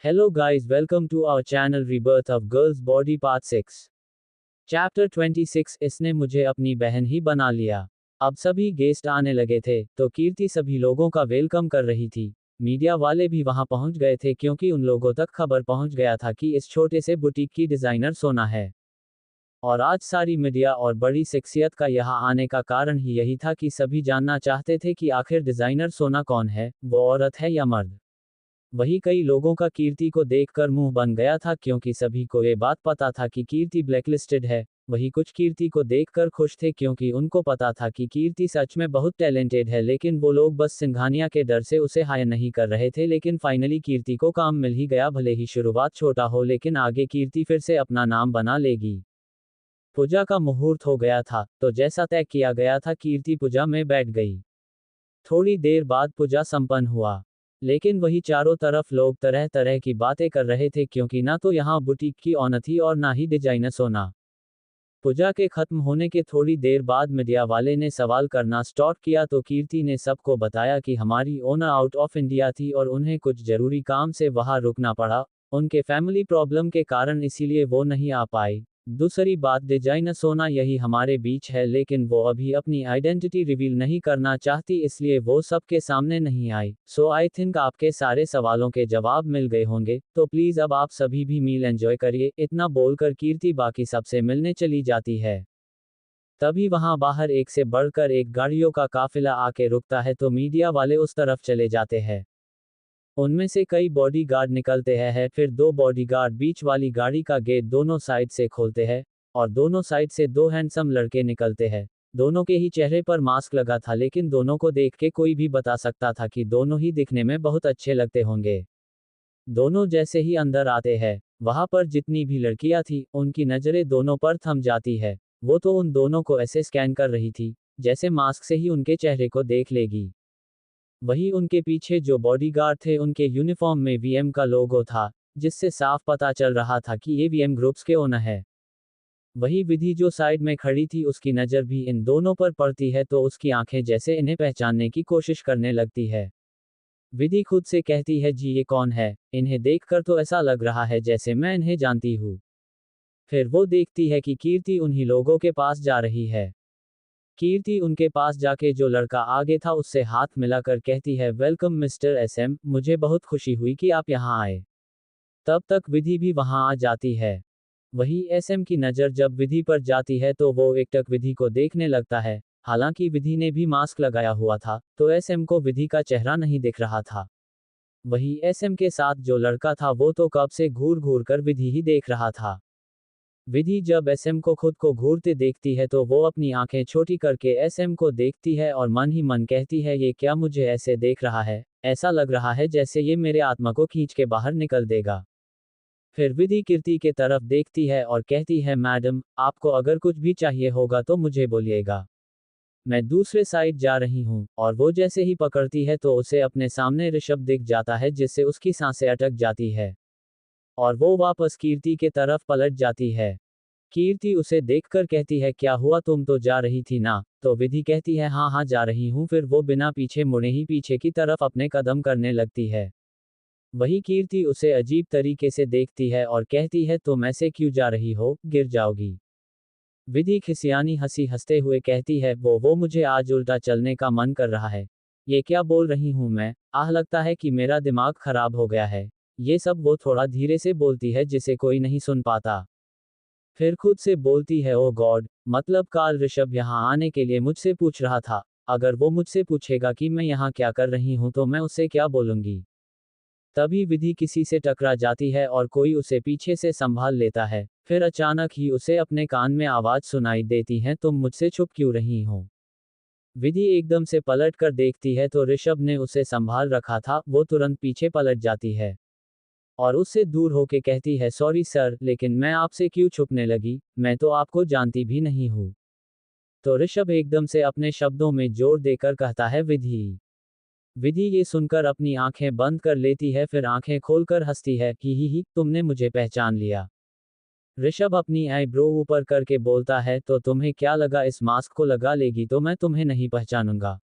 Hello guys, welcome to our channel Rebirth of Girls Body Part 6. Chapter 26 इसने मुझे अपनी बहन ही बना लिया। अब सभी गेस्ट आने लगे थे, तो कीर्ति सभी लोगों का वेलकम कर रही थी। मीडिया वाले भी वहां पहुंच गए थे क्योंकि उन लोगों तक खबर पहुंच गया था कि इस छोटे से बुटीक की डिजाइनर सोना है। और आज सारी मीडिया और बड़ी शख्सियत का यहाँ आने का कारण ही यही था कि सभी जानना चाहते थे कि आखिर डिजाइनर सोना कौन है, वो औरत है या मर्द। वही कई लोगों का कीर्ति को देखकर मुंह बन गया था क्योंकि सभी को ये बात पता था कि कीर्ति ब्लैकलिस्टेड है। वही कुछ कीर्ति को देखकर खुश थे क्योंकि उनको पता था कि कीर्ति सच में बहुत टैलेंटेड है, लेकिन वो लोग बस सिंघानिया के डर से उसे हायर नहीं कर रहे थे। लेकिन फाइनली कीर्ति को काम मिल ही गया, भले ही शुरुआत छोटा हो, लेकिन आगे कीर्ति फिर से अपना नाम बना लेगी। पूजा का मुहूर्त हो गया था, तो जैसा तय किया गया था कीर्ति पूजा में बैठ गई। थोड़ी देर बाद पूजा संपन्न हुआ, लेकिन वही चारों तरफ लोग तरह तरह की बातें कर रहे थे क्योंकि ना तो यहाँ बुटीक की ऑनर थी और ना ही डिजाइनर सोना। पूजा के खत्म होने के थोड़ी देर बाद मीडिया वाले ने सवाल करना स्टार्ट किया, तो कीर्ति ने सबको बताया कि हमारी ओनर आउट ऑफ इंडिया थी और उन्हें कुछ जरूरी काम से वहां रुकना पड़ा, उनके फैमिली प्रॉब्लम के कारण, इसीलिए वो नहीं आ पाई। दूसरी बात, डिजाइनर सोना यही हमारे बीच है, लेकिन वो अभी अपनी आइडेंटिटी रिवील नहीं करना चाहती, इसलिए वो सबके सामने नहीं आई। सो आई थिंक आपके सारे सवालों के जवाब मिल गए होंगे, तो प्लीज अब आप सभी भी मील एंजॉय करिए। इतना बोलकर कीर्ति बाकी सबसे मिलने चली जाती है। तभी वहां बाहर एक से बढ़कर एक गाड़ियों का काफिला आके रुकता है, तो मीडिया वाले उस तरफ चले जाते हैं। उनमें से कई बॉडीगार्ड निकलते हैं, फिर दो बॉडीगार्ड बीच वाली गाड़ी का गेट दोनों साइड से खोलते हैं और दोनों साइड से दो हैंडसम लड़के निकलते हैं। दोनों के ही चेहरे पर मास्क लगा था, लेकिन दोनों को देख के कोई भी बता सकता था कि दोनों ही दिखने में बहुत अच्छे लगते होंगे। दोनों जैसे ही अंदर आते हैं, वहां पर जितनी भी लड़कियां थी उनकी नजरें दोनों पर थम जाती है। वो तो उन दोनों को ऐसे स्कैन कर रही थी जैसे मास्क से ही उनके चेहरे को देख लेगी। वही उनके पीछे जो बॉडीगार्ड थे, उनके यूनिफॉर्म में वीएम का लोगो था, जिससे साफ पता चल रहा था कि ये वीएम ग्रुप्स के ओनर है। वही विधि जो साइड में खड़ी थी, उसकी नज़र भी इन दोनों पर पड़ती है, तो उसकी आंखें जैसे इन्हें पहचानने की कोशिश करने लगती है। विधि खुद से कहती है, जी ये कौन है, इन्हें देखकर तो ऐसा लग रहा है जैसे मैं इन्हें जानती हूँ। फिर वो देखती है कि कीर्ति उन्हीं लोगों के पास जा रही है। कीर्ति उनके पास जाके जो लड़का आगे था उससे हाथ मिलाकर कहती है, वेलकम मिस्टर एसएम, मुझे बहुत खुशी हुई कि आप यहाँ आए। तब तक विधि भी वहाँ आ जाती है। वही एसएम की नज़र जब विधि पर जाती है तो वो एकटक विधि को देखने लगता है। हालांकि विधि ने भी मास्क लगाया हुआ था, तो एसएम को विधि का चेहरा नहीं दिख रहा था। वही एसएम के साथ जो लड़का था वो तो कब से घूर घूर कर विधि ही देख रहा था। विधि जब एसएम को खुद को घूरते देखती है तो वो अपनी आंखें छोटी करके एसएम को देखती है और मन ही मन कहती है, ये क्या मुझे ऐसे देख रहा है, ऐसा लग रहा है जैसे ये मेरे आत्मा को खींच के बाहर निकल देगा। फिर विधि कीर्ति के तरफ देखती है और कहती है, मैडम आपको अगर कुछ भी चाहिए होगा तो मुझे बोलिएगा, मैं दूसरे साइड जा रही हूँ। और वो जैसे ही पकड़ती है तो उसे अपने सामने ऋषभ दिख जाता है, जिससे उसकी सांसें अटक जाती है और वो वापस कीर्ति के तरफ पलट जाती है। कीर्ति उसे देखकर कहती है, क्या हुआ, तुम तो जा रही थी ना। तो विधि कहती है, हाँ हाँ जा रही हूँ। फिर वो बिना पीछे मुड़े ही पीछे की तरफ अपने कदम करने लगती है। वही कीर्ति उसे अजीब तरीके से देखती है और कहती है, तुम ऐसे क्यों जा रही हो, गिर जाओगी। विधि खिसियानी हंसी हंसते हुए कहती है, वो मुझे आज उल्टा चलने का मन कर रहा है। ये क्या बोल रही हूँ मैं, लगता है कि मेरा दिमाग खराब हो गया है। ये सब वो थोड़ा धीरे से बोलती है जिसे कोई नहीं सुन पाता। फिर खुद से बोलती है, ओ गॉड, मतलब काल ऋषभ यहाँ आने के लिए मुझसे पूछ रहा था। अगर वो मुझसे पूछेगा कि मैं यहाँ क्या कर रही हूँ तो मैं उससे क्या बोलूँगी। तभी विधि किसी से टकरा जाती है और कोई उसे पीछे से संभाल लेता है। फिर अचानक ही उसे अपने कान में आवाज सुनाई देती है, तुम मुझसे छुप क्यों रही हो। विधि एकदम से पलट कर देखती है तो ऋषभ ने उसे संभाल रखा था। वो तुरंत पीछे पलट जाती है और उससे दूर होके कहती है, सॉरी सर, लेकिन मैं आपसे क्यों छुपने लगी, मैं तो आपको जानती भी नहीं हूँ। तो ऋषभ एकदम से अपने शब्दों में जोर देकर कहता है, विधि। विधि ये सुनकर अपनी आंखें बंद कर लेती है, फिर आंखें खोलकर हंसती है, ही तुमने मुझे पहचान लिया। ऋषभ अपनी आईब्रो ऊपर करके बोलता है, तो तुम्हें क्या लगा इस मास्क को लगा लेगी तो मैं तुम्हें नहीं पहचानूंगा।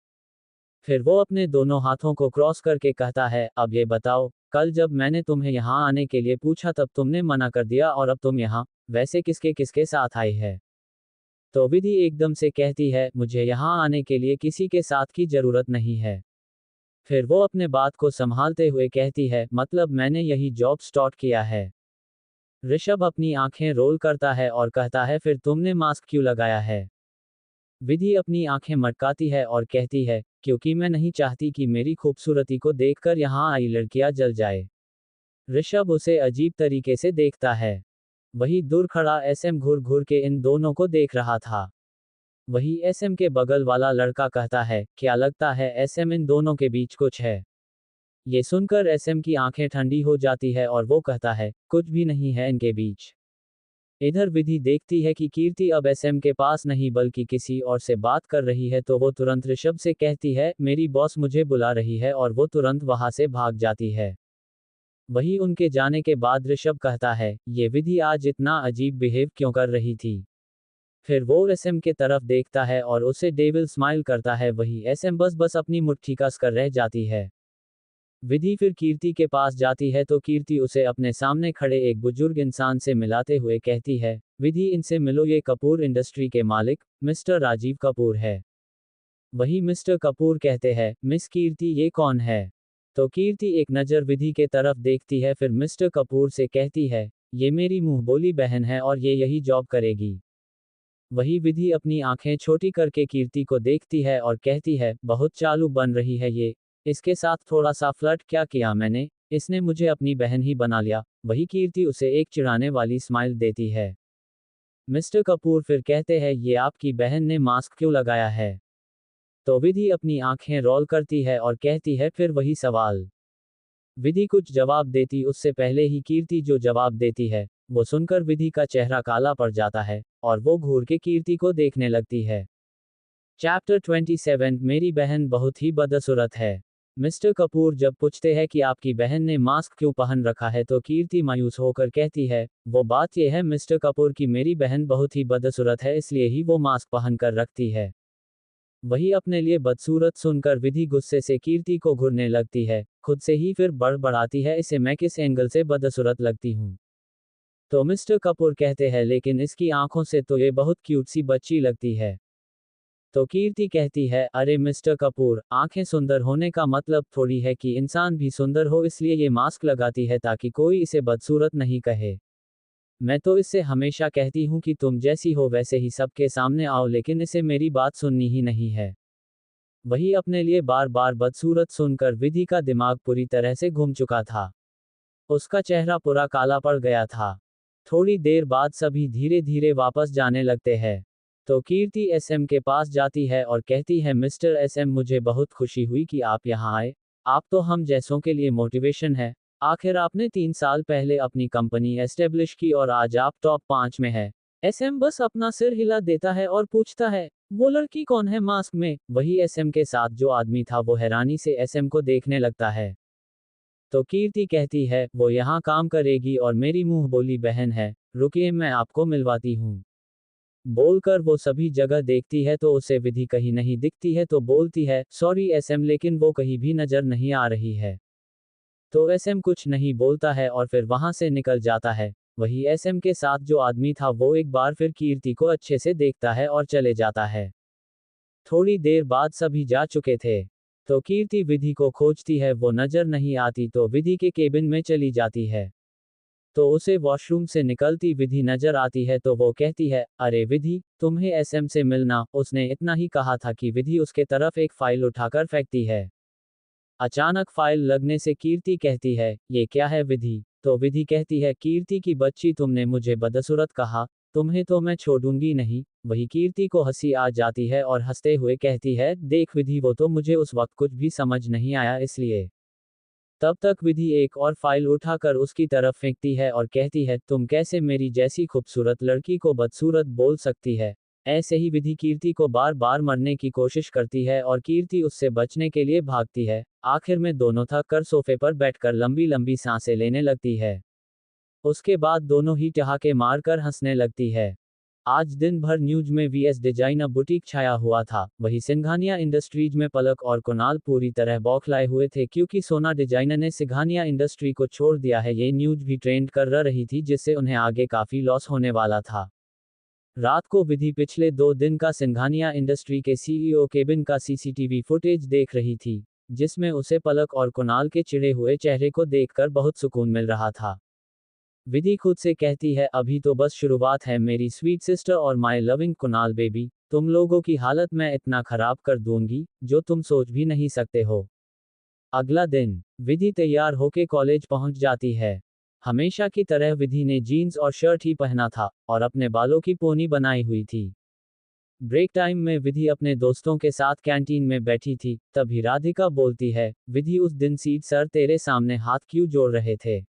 फिर वो अपने दोनों हाथों को क्रॉस करके कहता है, अब ये बताओ कल जब मैंने तुम्हें यहाँ आने के लिए पूछा तब तुमने मना कर दिया और अब तुम यहाँ वैसे किसके किसके साथ आई है। तो विधि एकदम से कहती है, मुझे यहाँ आने के लिए किसी के साथ की जरूरत नहीं है। फिर वो अपने बात को संभालते हुए कहती है, मतलब मैंने यही जॉब स्टार्ट किया है। ऋषभ अपनी आंखें रोल करता है और कहता है, फिर तुमने मास्क क्यों लगाया है। विधि अपनी आंखें मटकाती है और कहती है, क्योंकि मैं नहीं चाहती कि मेरी खूबसूरती को देखकर यहाँ आई लड़कियां जल जाए। ऋषभ उसे अजीब तरीके से देखता है। वही दूर खड़ा एसएम घूर घूर के इन दोनों को देख रहा था। वही एसएम के बगल वाला लड़का कहता है, क्या लगता है एसएम इन दोनों के बीच कुछ है। ये सुनकर एसएम की आंखें ठंडी हो जाती है और वो कहता है, कुछ भी नहीं है इनके बीच। इधर विधि देखती है कि कीर्ति अब एसएम के पास नहीं बल्कि किसी और से बात कर रही है, तो वो तुरंत ऋषभ से कहती है, मेरी बॉस मुझे बुला रही है, और वो तुरंत वहां से भाग जाती है। वही उनके जाने के बाद ऋषभ कहता है, ये विधि आज इतना अजीब बिहेव क्यों कर रही थी। फिर वो एसएम के तरफ देखता है और उसे डेविल स्माइल करता है। वही एसएम बस अपनी मुट्ठी कस कर रह जाती है। विधि फिर कीर्ति के पास जाती है तो कीर्ति उसे अपने सामने खड़े एक बुजुर्ग इंसान से मिलाते हुए कहती है, विधि इनसे मिलो, ये कपूर इंडस्ट्री के मालिक मिस्टर राजीव कपूर है। वही मिस्टर कपूर कहते हैं, मिस कीर्ति ये कौन है। तो कीर्ति एक नज़र विधि के तरफ देखती है, फिर मिस्टर कपूर से कहती है, ये मेरी मुंह बोली बहन है और ये यही जॉब करेगी। वही विधि अपनी आंखें छोटी करके कीर्ति को देखती है और कहती है, बहुत चालू बन रही है ये, इसके साथ थोड़ा सा फ्लर्ट क्या किया मैंने, इसने मुझे अपनी बहन ही बना लिया। वही कीर्ति उसे एक चिढ़ाने वाली स्माइल देती है। मिस्टर कपूर फिर कहते हैं, ये आपकी बहन ने मास्क क्यों लगाया है। तो विधि अपनी आंखें रोल करती है और कहती है, फिर वही सवाल। विधि कुछ जवाब देती उससे पहले ही कीर्ति जो जवाब देती है वो सुनकर विधि का चेहरा काला पड़ जाता है और वो घूर के कीर्ति को देखने लगती है। चैप्टर 27, मेरी बहन बहुत ही बदसूरत है। मिस्टर कपूर जब पूछते हैं कि आपकी बहन ने मास्क क्यों पहन रखा है तो कीर्ति मायूस होकर कहती है, वो बात यह है मिस्टर कपूर की मेरी बहन बहुत ही बदसूरत है, इसलिए ही वो मास्क पहन कर रखती है। वही अपने लिए बदसूरत सुनकर विधि गुस्से से कीर्ति को घूरने लगती है, खुद से ही फिर बड़बड़ाती है, इसे मैं किस एंगल से बदसूरत लगती हूँ। तो मिस्टर कपूर कहते हैं, लेकिन इसकी आंखों से तो ये बहुत क्यूट सी बच्ची लगती है। तो कीर्ति कहती है, अरे मिस्टर कपूर, आंखें सुंदर होने का मतलब थोड़ी है कि इंसान भी सुंदर हो, इसलिए ये मास्क लगाती है ताकि कोई इसे बदसूरत नहीं कहे। मैं तो इससे हमेशा कहती हूँ कि तुम जैसी हो वैसे ही सबके सामने आओ, लेकिन इसे मेरी बात सुननी ही नहीं है। वही अपने लिए बार बार बदसूरत सुनकर विधि का दिमाग पूरी तरह से घूम चुका था। उसका चेहरा पूरा काला पड़ गया था। थोड़ी देर बाद सभी धीरे धीरे वापस जाने लगते हैं। तो कीर्ति एसएम के पास जाती है और कहती है, मिस्टर एसएम, मुझे बहुत खुशी हुई कि आप यहाँ आए। आप तो हम जैसों के लिए मोटिवेशन है। आखिर आपने 3 साल पहले अपनी कंपनी एस्टेब्लिश की और आज आप टॉप 5 में है। एसएम बस अपना सिर हिला देता है और पूछता है, वो लड़की कौन है मास्क में। वही एसएम के साथ जो आदमी था वो हैरानी से एसएम को देखने लगता है। तो कीर्ति कहती है, वो यहाँ काम करेगी और मेरी मुंह बोली बहन है, रुकिए मैं आपको मिलवाती हूँ। बोलकर वो सभी जगह देखती है तो उसे विधि कहीं नहीं दिखती है, तो बोलती है, सॉरी एसएम, लेकिन वो कहीं भी नजर नहीं आ रही है। तो एसएम कुछ नहीं बोलता है और फिर वहां से निकल जाता है। वही एसएम के साथ जो आदमी था वो एक बार फिर कीर्ति को अच्छे से देखता है और चले जाता है। थोड़ी देर बाद सभी जा चुके थे। तो कीर्ति विधि को खोजती है, वो नजर नहीं आती तो विधि के केबिन में चली जाती है। तो उसे वॉशरूम से निकलती विधि नजर आती है तो वो कहती है, अरे विधि, तुम्हें एसएम से मिलना। उसने इतना ही कहा था कि विधि उसके तरफ एक फाइल उठाकर फेंकती है। अचानक फाइल लगने से कीर्ति कहती है, ये क्या है विधि। तो विधि कहती है, कीर्ति की बच्ची, तुमने मुझे बदसूरत कहा, तुम्हें तो मैं छोड़ूंगी नहीं। वही कीर्ति को हंसी आ जाती है और हंसते हुए कहती है, देख विधि, वो तो मुझे उस वक्त कुछ भी समझ नहीं आया इसलिए। तब तक विधि एक और फाइल उठाकर उसकी तरफ फेंकती है और कहती है, तुम कैसे मेरी जैसी खूबसूरत लड़की को बदसूरत बोल सकती है। ऐसे ही विधि कीर्ति को बार बार मरने की कोशिश करती है और कीर्ति उससे बचने के लिए भागती है। आखिर में दोनों थक कर सोफे पर बैठकर लंबी लंबी सांसें लेने लगती है। उसके बाद दोनों ही ठहाके मारकर हंसने लगती है। आज दिन भर न्यूज में वीएस डिजाइनर बुटीक छाया हुआ था। वही सिंघानिया इंडस्ट्रीज में पलक और कुणाल पूरी तरह बौखलाए हुए थे क्योंकि सोना डिजाइनर ने सिंघानिया इंडस्ट्री को छोड़ दिया है। ये न्यूज भी ट्रेंड कर रही थी जिससे उन्हें आगे काफी लॉस होने वाला था। रात को विधि पिछले 2 दिन का सिंघानिया इंडस्ट्री के सीईओ केबिन का सीसीटीवी फुटेज देख रही थी, जिसमें उसे पलक और कुणाल के चिढ़े हुए चेहरे को देखकर बहुत सुकून मिल रहा था। विधि खुद से कहती है, अभी तो बस शुरुआत है मेरी स्वीट सिस्टर और माय लविंग कुणाल बेबी, तुम लोगों की हालत मैं इतना खराब कर दूंगी जो तुम सोच भी नहीं सकते हो। अगला दिन विधि तैयार होके कॉलेज पहुंच जाती है। हमेशा की तरह विधि ने जीन्स और शर्ट ही पहना था और अपने बालों की पोनी बनाई हुई थी। ब्रेक टाइम में विधि अपने दोस्तों के साथ कैंटीन में बैठी थी, तभी राधिका बोलती है, विधि उस दिन सीट सर तेरे सामने हाथ क्यों जोड़ रहे थे।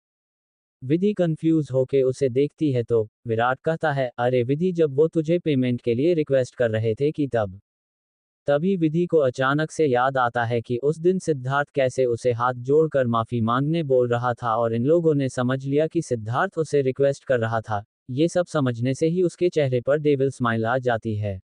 विधि कंफ्यूज होके उसे देखती है तो विराट कहता है, अरे विधि जब वो तुझे पेमेंट के लिए रिक्वेस्ट कर रहे थे कि तभी विधि को अचानक से याद आता है कि उस दिन सिद्धार्थ कैसे उसे हाथ जोड़कर माफी मांगने बोल रहा था और इन लोगों ने समझ लिया कि सिद्धार्थ उसे रिक्वेस्ट कर रहा था। ये सब समझने से ही उसके चेहरे पर डेविल स्माइल आ जाती है।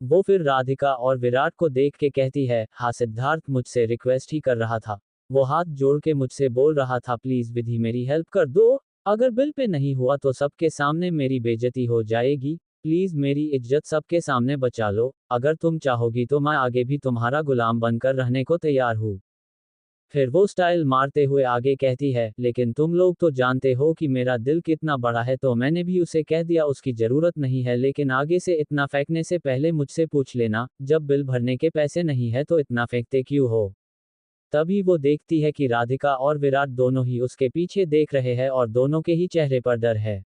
वो फिर राधिका और विराट को देख के कहती है, हाँ सिद्धार्थ मुझसे रिक्वेस्ट ही कर रहा था, वो हाथ जोड़ के मुझसे बोल रहा था प्लीज विधि मेरी हेल्प कर दो, अगर बिल पे नहीं हुआ तो सबके सामने मेरी बेइज्जती हो जाएगी, प्लीज मेरी इज्जत सबके सामने बचा लो, अगर तुम चाहोगी तो मैं आगे भी तुम्हारा गुलाम बनकर रहने को तैयार हूँ। फिर वो स्टाइल मारते हुए आगे कहती है, लेकिन तुम लोग तो जानते हो कि मेरा दिल कितना बड़ा है, तो मैंने भी उसे कह दिया उसकी जरूरत नहीं है, लेकिन आगे से इतना फेंकने से पहले मुझसे पूछ लेना, जब बिल भरने के पैसे नहीं है तो इतना फेंकते क्यों हो। तभी वो देखती है कि राधिका और विराट दोनों ही उसके पीछे देख रहे हैं और दोनों के ही चेहरे पर डर है।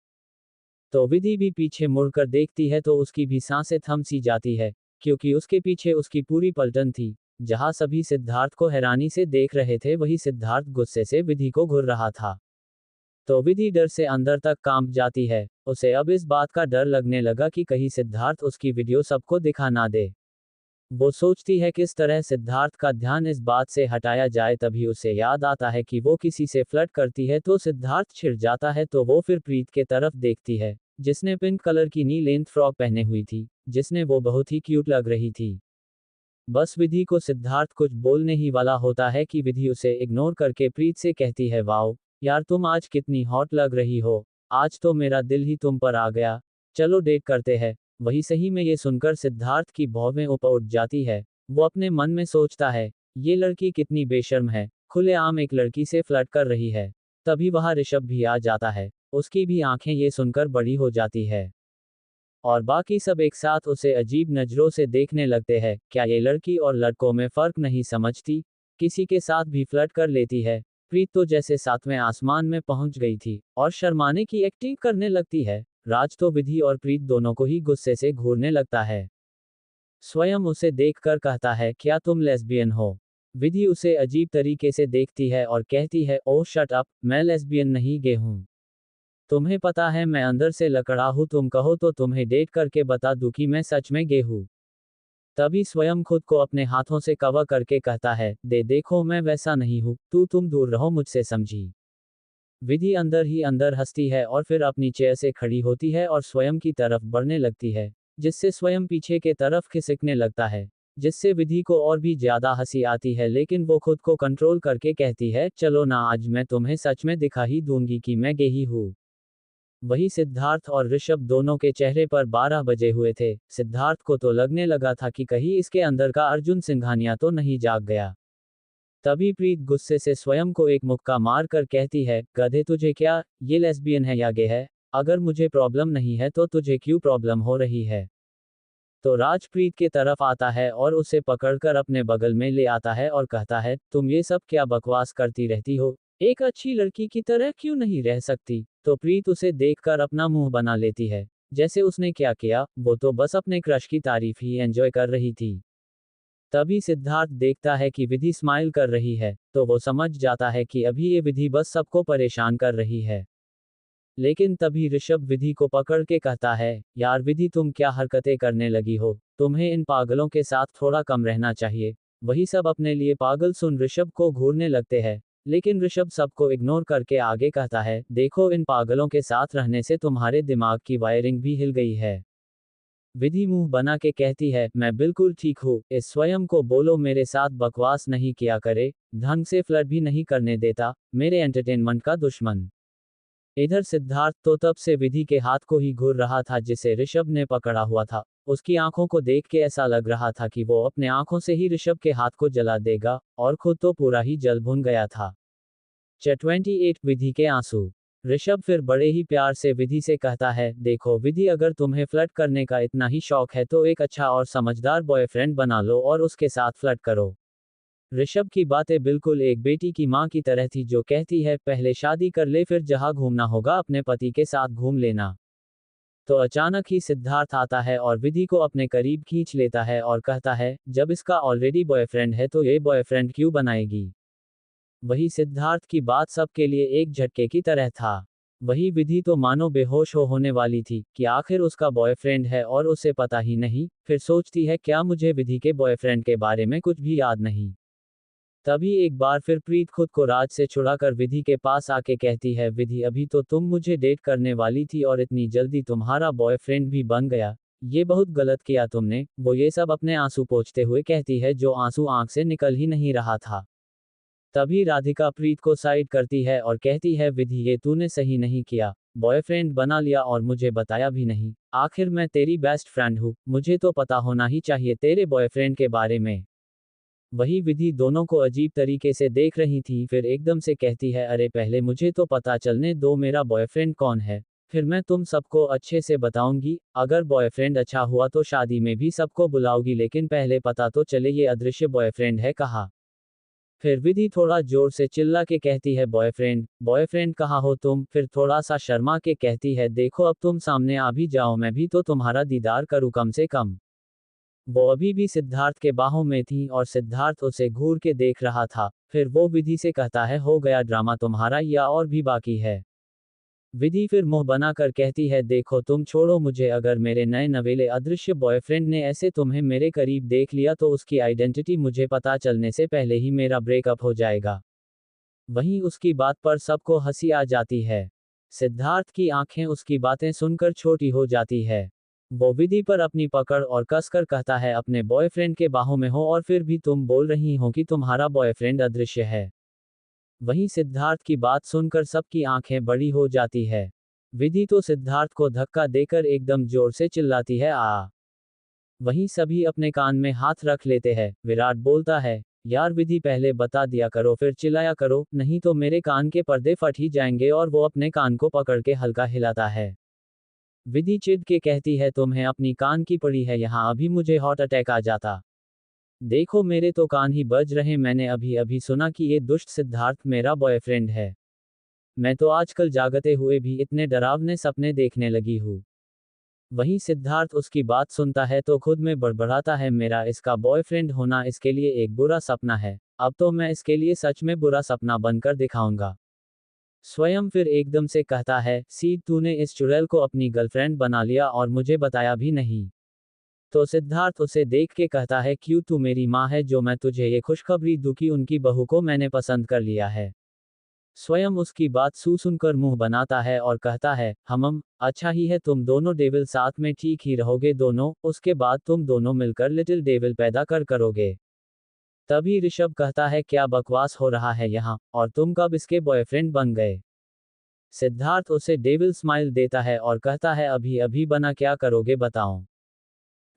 तो विधि भी पीछे मुड़कर देखती है तो उसकी भी सांसें थम सी जाती है, क्योंकि उसके पीछे उसकी पूरी पलटन थी। जहां सभी सिद्धार्थ को हैरानी से देख रहे थे वही सिद्धार्थ गुस्से से विधि को घूर रहा था। तो विधि डर से अंदर तक कांप जाती है। उसे अब इस बात का डर लगने लगा कि कहीं सिद्धार्थ उसकी वीडियो सबको दिखा ना दे। वो सोचती है किस तरह सिद्धार्थ का ध्यान इस बात से हटाया जाए, तभी उसे याद आता है कि वो किसी से फ्लर्ट करती है तो सिद्धार्थ छिड़ जाता है। तो वो फिर प्रीत के तरफ देखती है, जिसने पिंक कलर की नी लेंथ फ्रॉक पहने हुई थी, जिसने वो बहुत ही क्यूट लग रही थी। बस विधि को सिद्धार्थ कुछ बोलने ही वाला होता है कि विधि उसे इग्नोर करके प्रीत से कहती है, वाओ यार तुम आज कितनी हॉट लग रही हो, आज तो मेरा दिल ही तुम पर आ गया, चलो डेट करते हैं। वही सही में ये सुनकर सिद्धार्थ की भौवें ऊपर उठ जाती है। वो अपने मन में सोचता है, ये लड़की कितनी बेशर्म है, खुलेआम एक लड़की से फ्लर्ट कर रही है। तभी वहां ऋषभ भी आ जाता है, उसकी भी आंखें ये सुनकर बड़ी हो जाती है और बाकी सब एक साथ उसे अजीब नजरों से देखने लगते हैं। क्या ये लड़की और लड़कों में फर्क नहीं समझती, किसी के साथ भी फ्लर्ट कर लेती है। प्रीत तो जैसे सातवें आसमान में पहुंच गई थी और शर्माने की एक्टिंग करने लगती है। राज तो विधि और प्रीत दोनों को ही गुस्से से घूरने लगता है। स्वयं उसे देखकर कहता है, क्या तुम लेस्बियन हो। विधि उसे अजीब तरीके से देखती है और कहती है, ओह शट अप, मैं लेस्बियन नहीं गे हूं। तुम्हें पता है मैं अंदर से लकड़ा हूं, तुम कहो तो तुम्हें डेट करके बता दूं कि मैं सच में गे हूं। तभी स्वयं खुद को अपने हाथों से कवर करके कहता है, देखो मैं वैसा नहीं हूं, तुम दूर रहो मुझसे, समझी। विधि अंदर ही अंदर हंसती है और फिर अपनी चेयर से खड़ी होती है और स्वयं की तरफ बढ़ने लगती है, जिससे स्वयं पीछे के तरफ खिसकने लगता है, जिससे विधि को और भी ज्यादा हंसी आती है। लेकिन वो खुद को कंट्रोल करके कहती है, चलो ना आज मैं तुम्हें सच में दिखा ही दूंगी कि मैं गे ही हूँ। वही सिद्धार्थ और ऋषभ दोनों के चेहरे पर 12 बजे हुए थे। सिद्धार्थ को तो लगने लगा था कि कहीं इसके अंदर का अर्जुन सिंघानिया तो नहीं जाग गया। तभी प्रीत गुस्से से स्वयं को एक मुक्का मार कर कहती है, गधे तुझे क्या, ये लेस्बियन है या गे है, अगर मुझे प्रॉब्लम नहीं है तो तुझे क्यों प्रॉब्लम हो रही है। तो राज प्रीत के तरफ आता है और उसे पकड़कर अपने बगल में ले आता है और कहता है, तुम ये सब क्या बकवास करती रहती हो, एक अच्छी लड़की की तरह क्यों नहीं रह सकती। तो प्रीत उसे देखकर अपना मुंह बना लेती है, जैसे उसने क्या किया, वो तो बस अपने क्रश की तारीफ ही एंजॉय कर रही थी। तभी सिद्धार्थ देखता है कि विधि स्माइल कर रही है, तो वो समझ जाता है कि अभी ये विधि बस सबको परेशान कर रही है। लेकिन तभी ऋषभ विधि को पकड़ के कहता है, यार विधि तुम क्या हरकतें करने लगी हो, तुम्हें इन पागलों के साथ थोड़ा कम रहना चाहिए। वही सब अपने लिए पागल सुन ऋषभ को घूरने लगते हैं, लेकिन ऋषभ सबको इग्नोर करके आगे कहता है, देखो इन पागलों के साथ रहने से तुम्हारे दिमाग की वायरिंग भी हिल गई है। विधि मुंह बना के कहती है, मैं बिल्कुल ठीक हूँ, इस स्वयं को बोलो मेरे साथ बकवास नहीं किया करे, ढंग से फ्लर्ट भी नहीं करने देता, मेरे एंटरटेनमेंट का दुश्मन। इधर सिद्धार्थ तो तब से विधि के हाथ को ही घूर रहा था जिसे ऋषभ ने पकड़ा हुआ था। उसकी आंखों को देख के ऐसा लग रहा था कि वो अपने आंखों से ही ऋषभ के हाथ को जला देगा, और खुद तो पूरा ही जल भुन गया था। 28 विधि के आंसू। ऋषभ फिर बड़े ही प्यार से विधि से कहता है, देखो विधि, अगर तुम्हें फ्लर्ट करने का इतना ही शौक है तो एक अच्छा और समझदार बॉयफ्रेंड बना लो और उसके साथ फ्लर्ट करो। ऋषभ की बातें बिल्कुल एक बेटी की माँ की तरह थी जो कहती है, पहले शादी कर ले, फिर जहाँ घूमना होगा अपने पति के साथ घूम लेना। तो अचानक ही सिद्धार्थ आता है और विधि को अपने करीब खींच लेता है और कहता है, जब इसका ऑलरेडी बॉयफ्रेंड है तो ये बॉयफ्रेंड क्यों बनाएगी। वही सिद्धार्थ की बात सबके लिए एक झटके की तरह था। वही विधि तो मानो बेहोश होने वाली थी कि आखिर उसका बॉयफ्रेंड है और उसे पता ही नहीं। फिर सोचती है, क्या मुझे विधि के बॉयफ्रेंड के बारे में कुछ भी याद नहीं। तभी एक बार फिर प्रीत खुद को राज से छुड़ाकर विधि के पास आके कहती है, विधि, अभी तो तुम मुझे डेट करने वाली थी और इतनी जल्दी तुम्हारा बॉयफ्रेंड भी बन गया, ये बहुत गलत किया तुमने। वो ये सब अपने आंसू पोंछते हुए कहती है, जो आंसू आंख से निकल ही नहीं रहा था। तभी राधिका प्रीत को साइड करती है और कहती है, विधि, ये तूने सही नहीं किया, बॉयफ्रेंड बना लिया और मुझे बताया भी नहीं। आखिर मैं तेरी बेस्ट फ्रेंड हूँ, मुझे तो पता होना ही चाहिए तेरे बॉयफ्रेंड के बारे में। वही विधि दोनों को अजीब तरीके से देख रही थी, फिर एकदम से कहती है, अरे पहले मुझे तो पता चलने दो मेरा बॉयफ्रेंड कौन है, फिर मैं तुम सबको अच्छे से बताऊंगी। अगर बॉयफ्रेंड अच्छा हुआ तो शादी में भी सबको बुलाओगी, लेकिन पहले पता तो चले ये अदृश्य बॉयफ्रेंड है कहाँ। फिर विधि थोड़ा जोर से चिल्ला के कहती है, बॉयफ्रेंड, बॉयफ्रेंड कहाँ हो तुम। फिर थोड़ा सा शर्मा के कहती है, देखो अब तुम सामने आ भी जाओ, मैं भी तो तुम्हारा दीदार करूँ कम से कम। वो अभी भी सिद्धार्थ के बाहों में थी और सिद्धार्थ उसे घूर के देख रहा था। फिर वो विधि से कहता है, हो गया ड्रामा तुम्हारा या और भी बाकी है। विधि फिर मुंह बनाकर कहती है, देखो तुम छोड़ो मुझे, अगर मेरे नए नवेले अदृश्य बॉयफ्रेंड ने ऐसे तुम्हें मेरे करीब देख लिया तो उसकी आइडेंटिटी मुझे पता चलने से पहले ही मेरा ब्रेकअप हो जाएगा। वहीं उसकी बात पर सबको हंसी आ जाती है। सिद्धार्थ की आंखें उसकी बातें सुनकर छोटी हो जाती है। वो विधि पर अपनी पकड़ और कसकर कहता है, अपने बॉयफ्रेंड के बाहों में हो और फिर भी तुम बोल रही हो कि तुम्हारा बॉयफ्रेंड अदृश्य है। वहीं सिद्धार्थ की बात सुनकर सबकी आंखें बड़ी हो जाती है। विधि तो सिद्धार्थ को धक्का देकर एकदम जोर से चिल्लाती है, आ। वहीं सभी अपने कान में हाथ रख लेते हैं। विराट बोलता है, यार विधि, पहले बता दिया करो फिर चिल्लाया करो, नहीं तो मेरे कान के पर्दे फट ही जाएंगे। और वो अपने कान को पकड़ के हल्का हिलाता है। विधि चिढ़ के कहती है, तुम्हें अपनी कान की पड़ी है यहाँ, अभी मुझे हार्ट अटैक आ जाता। देखो मेरे तो कान ही बज रहे, मैंने अभी अभी सुना कि ये दुष्ट सिद्धार्थ मेरा बॉयफ्रेंड है। मैं तो आजकल जागते हुए भी इतने डरावने सपने देखने लगी हूँ। वहीं सिद्धार्थ उसकी बात सुनता है तो खुद में बड़बड़ाता है, मेरा इसका बॉयफ्रेंड होना इसके लिए एक बुरा सपना है, अब तो मैं इसके लिए सच में बुरा सपना बनकर दिखाऊंगा। स्वयं फिर एकदम से कहता है, सीड, तूने इस चुड़ैल को अपनी गर्लफ्रेंड बना लिया और मुझे बताया भी नहीं। तो सिद्धार्थ उसे देख के कहता है, क्यों, तू मेरी माँ है जो मैं तुझे ये खुशखबरी दूं कि उनकी बहू को मैंने पसंद कर लिया है। स्वयं उसकी बात सुनकर मुंह बनाता है और कहता है, अच्छा ही है, तुम दोनों डेविल साथ में ठीक ही रहोगे दोनों, उसके बाद तुम दोनों मिलकर लिटिल डेविल पैदा करोगे। तभी ऋषभ कहता है, क्या बकवास हो रहा है यहाँ, और तुम कब इसके बॉयफ्रेंड बन गए। सिद्धार्थ उसे डेविल स्माइल देता है और कहता है, अभी अभी बना, क्या करोगे बताओ।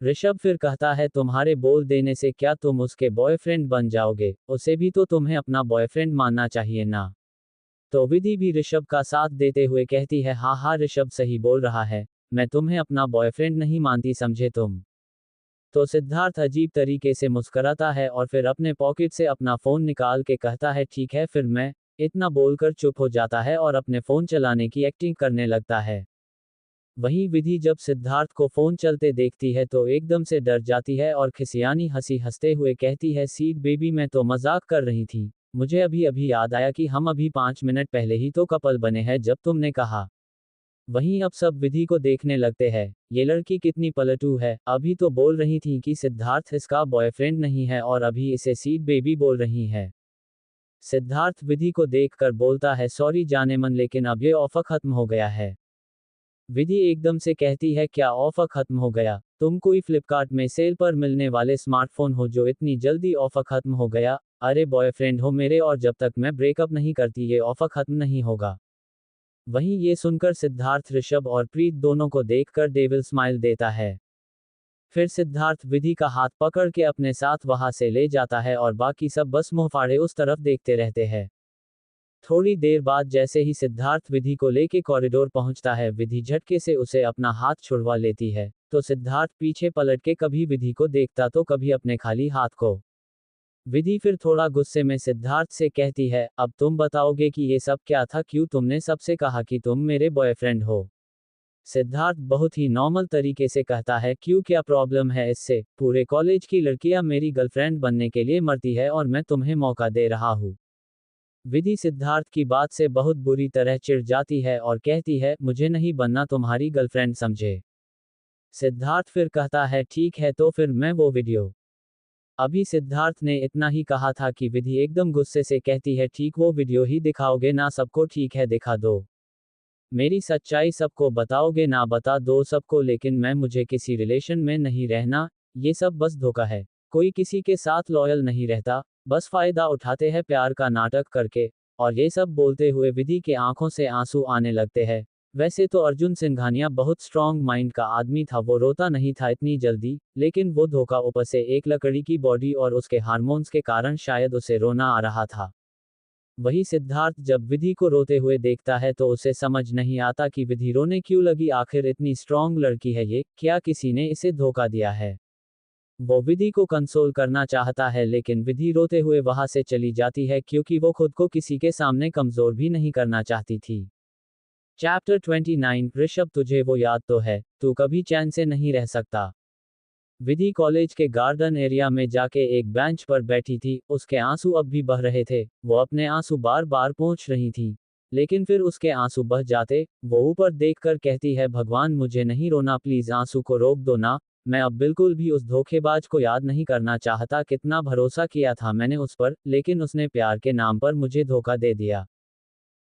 ऋषभ फिर कहता है, तुम्हारे बोल देने से क्या तुम उसके बॉयफ्रेंड बन जाओगे, उसे भी तो तुम्हें अपना बॉयफ्रेंड मानना चाहिए ना। तो विधि भी ऋषभ का साथ देते हुए कहती है, हाँ हाँ ऋषभ सही बोल रहा है, मैं तुम्हें अपना बॉयफ्रेंड नहीं मानती, समझे तुम। तो सिद्धार्थ अजीब तरीके से मुस्कुराता है और फिर अपने पॉकेट से अपना फोन निकाल के कहता है, ठीक है फिर मैं। इतना बोलकर चुप हो जाता है और अपने फोन चलाने की एक्टिंग करने लगता है। वहीं विधि जब सिद्धार्थ को फोन चलते देखती है तो एकदम से डर जाती है और खिसियानी हंसी हंसते हुए कहती है, सीड बेबी, मैं तो मजाक कर रही थी, मुझे अभी अभी याद आया कि हम अभी 5 मिनट पहले ही तो कपल बने हैं जब तुमने कहा। वहीं अब सब विधि को देखने लगते हैं, ये लड़की कितनी पलटू है, अभी तो बोल रही थी कि सिद्धार्थ इसका बॉयफ्रेंड नहीं है और अभी इसे सीड बेबी बोल रही है। सिद्धार्थ विधि को देखकर बोलता है, सॉरी जाने मन, लेकिन अब ये ऑफर खत्म हो गया है। विधि एकदम से कहती है क्या ऑफर खत्म हो गया? तुम कोई फ्लिपकार्ट में सेल पर मिलने वाले स्मार्टफोन हो जो इतनी जल्दी ऑफर खत्म हो गया? अरे बॉयफ्रेंड हो मेरे और जब तक मैं ब्रेकअप नहीं करती ये ऑफर खत्म नहीं होगा। वहीं ये सुनकर सिद्धार्थ ऋषभ और प्रीत दोनों को देखकर डेविल स्माइल देता है। फिर सिद्धार्थ विधि का हाथ पकड़ के अपने साथ वहां से ले जाता है और बाकी सब बस मुंह फाड़े उस तरफ देखते रहते हैं। थोड़ी देर बाद जैसे ही सिद्धार्थ विधि को लेके कॉरिडोर पहुंचता है विधि झटके से उसे अपना हाथ छुड़वा लेती है, तो सिद्धार्थ पीछे पलट के कभी विधि को देखता तो कभी अपने खाली हाथ को। विधि फिर थोड़ा गुस्से में सिद्धार्थ से कहती है अब तुम बताओगे कि ये सब क्या था, क्यों तुमने सबसे कहा कि तुम मेरे बॉयफ्रेंड हो? सिद्धार्थ बहुत ही नॉर्मल तरीके से कहता है क्यों, क्या प्रॉब्लम है इससे? पूरे कॉलेज की लड़कियां मेरी गर्लफ्रेंड बनने के लिए मरती है और मैं तुम्हें मौका दे रहा हूँ। विधि सिद्धार्थ की बात से बहुत बुरी तरह चिढ़ जाती है और कहती है मुझे नहीं बनना तुम्हारी गर्लफ्रेंड समझे। सिद्धार्थ फिर कहता है ठीक है तो फिर मैं वो वीडियो। अभी सिद्धार्थ ने इतना ही कहा था कि विधि एकदम गुस्से से कहती है ठीक वो वीडियो ही दिखाओगे ना सबको? ठीक है दिखा दो। मेरी सच्चाई सबको बताओगे ना? बता दो सबको, लेकिन मैं मुझे किसी रिलेशन में नहीं रहना। ये सब बस धोखा है। कोई किसी के साथ लॉयल नहीं रहता, बस फायदा उठाते हैं प्यार का नाटक करके। और ये सब बोलते हुए विधि के आंखों से आंसू आने लगते हैं। वैसे तो अर्जुन सिंघानिया बहुत स्ट्रॉन्ग माइंड का आदमी था, वो रोता नहीं था इतनी जल्दी, लेकिन वो धोखा ऊपर से एक लकड़ी की बॉडी और उसके हार्मोन्स के कारण शायद उसे रोना आ रहा था। वही सिद्धार्थ जब विधि को रोते हुए देखता है तो उसे समझ नहीं आता कि विधि रोने क्यों लगी, आखिर इतनी स्ट्रॉन्ग लड़की है ये, क्या किसी ने इसे धोखा दिया है? वो विधि को कंसोल करना चाहता है लेकिन विधि रोते हुए वहां से चली जाती है क्योंकि वो खुद को किसी के सामने कमजोर भी नहीं करना चाहती थी। चैप्टर 29 ऋषभ तुझे वो याद तो है, तू कभी चैन से नहीं रह सकता। विधि कॉलेज के गार्डन एरिया में जाके एक बेंच पर बैठी थी, उसके आंसू अब भी बह रहे थे, वो अपने आंसू बार बार पोंछ रही थी। लेकिन फिर उसके आंसू बह जाते, वो ऊपर देखकर कहती है भगवान मुझे नहीं रोना, प्लीज आंसू को रोक दो ना। मैं अब बिल्कुल भी उस धोखेबाज को याद नहीं करना चाहता, कितना भरोसा किया था मैंने उस पर, लेकिन उसने प्यार के नाम पर मुझे धोखा दे दिया।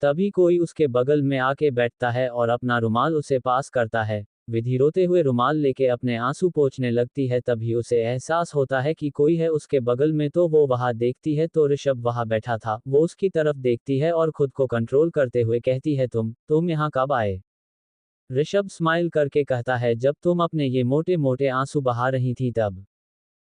तभी कोई उसके बगल में आके बैठता है और अपना रुमाल उसे पास करता है। विधि रोते हुए रुमाल लेके अपने आंसू पोंछने लगती है, तभी उसे एहसास होता है कि कोई है उसके बगल में, तो वो वहां देखती है तो ऋषभ वहां बैठा था। वो उसकी तरफ देखती है और खुद को कंट्रोल करते हुए कहती है तुम यहाँ कब आए? ऋषभ स्माइल करके कहता है जब तुम अपने ये मोटे मोटे आंसू बहा रही थी तब।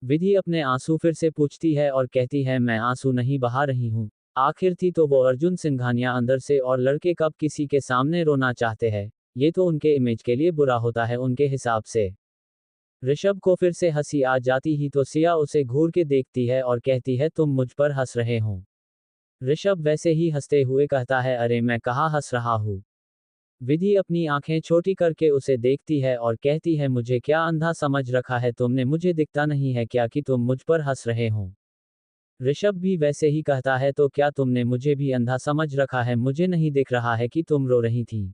विधि अपने आंसू फिर से पूछती है और कहती है मैं आंसू नहीं बहा रही हूँ। आखिर थी तो वो अर्जुन सिंघानिया अंदर से, और लड़के कब किसी के सामने रोना चाहते हैं? ये तो उनके इमेज के लिए बुरा होता है उनके हिसाब से। ऋषभ को फिर से हंसी आ जाती ही तो सिया उसे घूर के देखती है और कहती है तुम मुझ पर हंस रहे हो? ऋषभ वैसे ही हंसते हुए कहता है अरे मैं कहाँ हंस रहा हूँ। विधि अपनी आंखें छोटी करके उसे देखती है और कहती है मुझे क्या अंधा समझ रखा है तुमने, मुझे दिखता नहीं है क्या कि तुम मुझ पर हंस रहे हो? ऋषभ भी वैसे ही कहता है तो क्या तुमने मुझे भी अंधा समझ रखा है, मुझे नहीं दिख रहा है कि तुम रो रही थी?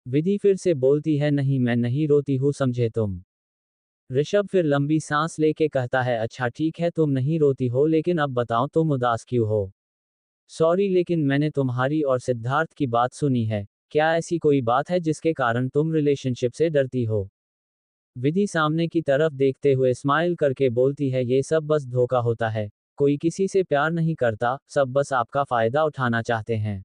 विधि फिर से बोलती है नहीं मैं नहीं रोती हूँ समझे तुम। ऋषभ फिर लंबी सांस लेके कहता है अच्छा ठीक है तुम नहीं रोती हो, लेकिन अब बताओ तुम उदास क्यों हो? सॉरी लेकिन मैंने तुम्हारी और सिद्धार्थ की बात सुनी है, क्या ऐसी कोई बात है जिसके कारण तुम रिलेशनशिप से डरती हो? विधि सामने की तरफ देखते हुए स्माइल करके बोलती है ये सब बस धोखा होता है, कोई किसी से प्यार नहीं करता, सब बस आपका फायदा उठाना चाहते हैं।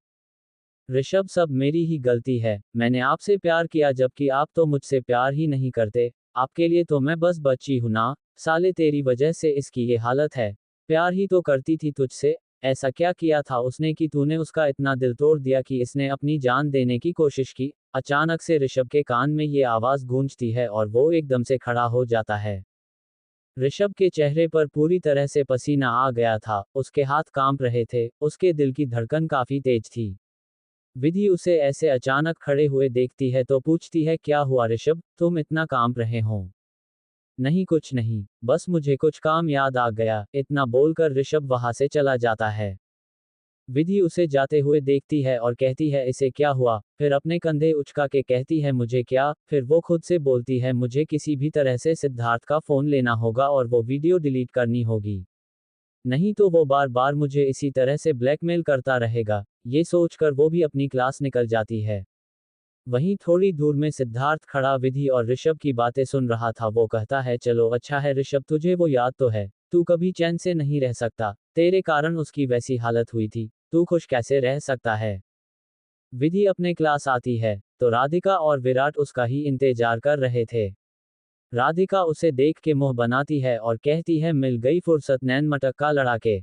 ऋषभ सब मेरी ही गलती है, मैंने आपसे प्यार किया जबकि आप तो मुझसे प्यार ही नहीं करते। आपके लिए तो मैं बस बच्ची हूं ना। साले तेरी वजह से इसकी ये हालत है। प्यार ही तो करती थी तुझसे। ऐसा क्या किया था उसने कि तूने उसका इतना दिल तोड़ दिया कि इसने अपनी जान देने की कोशिश की? अचानक से ऋषभ के कान में ये आवाज गूंजती है और वो एकदम से खड़ा हो जाता है। ऋषभ के चेहरे पर पूरी तरह से पसीना आ गया था, उसके हाथ कांप रहे थे, उसके दिल की धड़कन काफी तेज थी। विधि उसे ऐसे अचानक खड़े हुए देखती है तो पूछती है क्या हुआ ऋषभ, तुम इतना कांप रहे हो? नहीं कुछ नहीं, बस मुझे कुछ काम याद आ गया, इतना बोलकर ऋषभ वहां से चला जाता है। विधि उसे जाते हुए देखती है और कहती है इसे क्या हुआ, फिर अपने कंधे उचका के कहती है मुझे क्या, फिर वो खुद से बोलती है मुझे किसी भी तरह से सिद्धार्थ का फोन लेना होगा और वो वीडियो डिलीट करनी होगी, नहीं तो वो बार बार मुझे इसी तरह से ब्लैकमेल करता रहेगा। ये सोचकर वो भी अपनी क्लास निकल जाती है। वहीं थोड़ी दूर में सिद्धार्थ खड़ा विधि और ऋषभ की बातें सुन रहा था। वो कहता है, चलो अच्छा है ऋषभ, तुझे वो याद तो है, तू कभी चैन से नहीं रह सकता, तेरे कारण उसकी वैसी हालत हुई थी, तू खुश कैसे रह सकता है। विधि अपने क्लास आती है तो राधिका और विराट उसका ही इंतजार कर रहे थे। राधिका उसे देख के मुंह बनाती है और कहती है, मिल गई फुर्सत नैन मटक्का लड़ा के,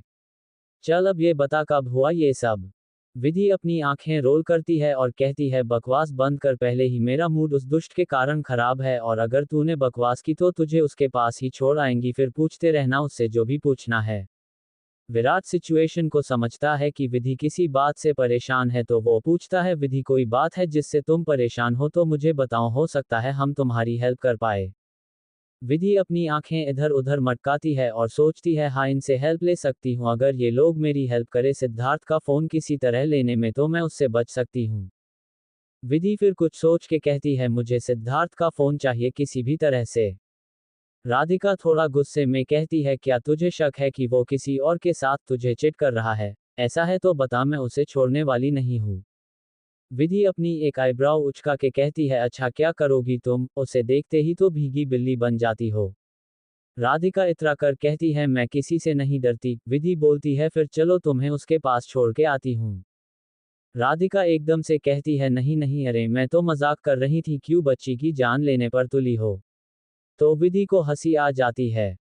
चल अब ये बता कब हुआ ये सब। विधि अपनी आंखें रोल करती है और कहती है, बकवास बंद कर, पहले ही मेरा मूड उस दुष्ट के कारण खराब है और अगर तूने बकवास की तो तुझे उसके पास ही छोड़ आएंगी, फिर पूछते रहना उससे जो भी पूछना है। विराट सिचुएशन को समझता है कि विधि किसी बात से परेशान है तो वो पूछता है, विधि कोई बात है जिससे तुम परेशान हो तो मुझे बताओ, हो सकता है हम तुम्हारी हेल्प कर पाए। विधि अपनी आंखें इधर उधर मटकाती है और सोचती है, हाँ इनसे हेल्प ले सकती हूँ, अगर ये लोग मेरी हेल्प करे सिद्धार्थ का फोन किसी तरह लेने में तो मैं उससे बच सकती हूँ। विधि फिर कुछ सोच के कहती है, मुझे सिद्धार्थ का फोन चाहिए किसी भी तरह से। राधिका थोड़ा गुस्से में कहती है, क्या तुझे शक है कि वो किसी और के साथ तुझे चिट कर रहा है, ऐसा है तो बता, मैं उसे छोड़ने वाली नहीं हूँ। विधि अपनी एक आईब्राउ उचका के कहती है, अच्छा क्या करोगी तुम, उसे देखते ही तो भीगी बिल्ली बन जाती हो। राधिका इतरा कर कहती है, मैं किसी से नहीं डरती। विधि बोलती है, फिर चलो तुम्हें उसके पास छोड़ के आती हूँ। राधिका एकदम से कहती है, नहीं नहीं, अरे मैं तो मजाक कर रही थी, क्यों बच्ची की जान लेने पर तुली हो। तो विधि को हंसी आ जाती है।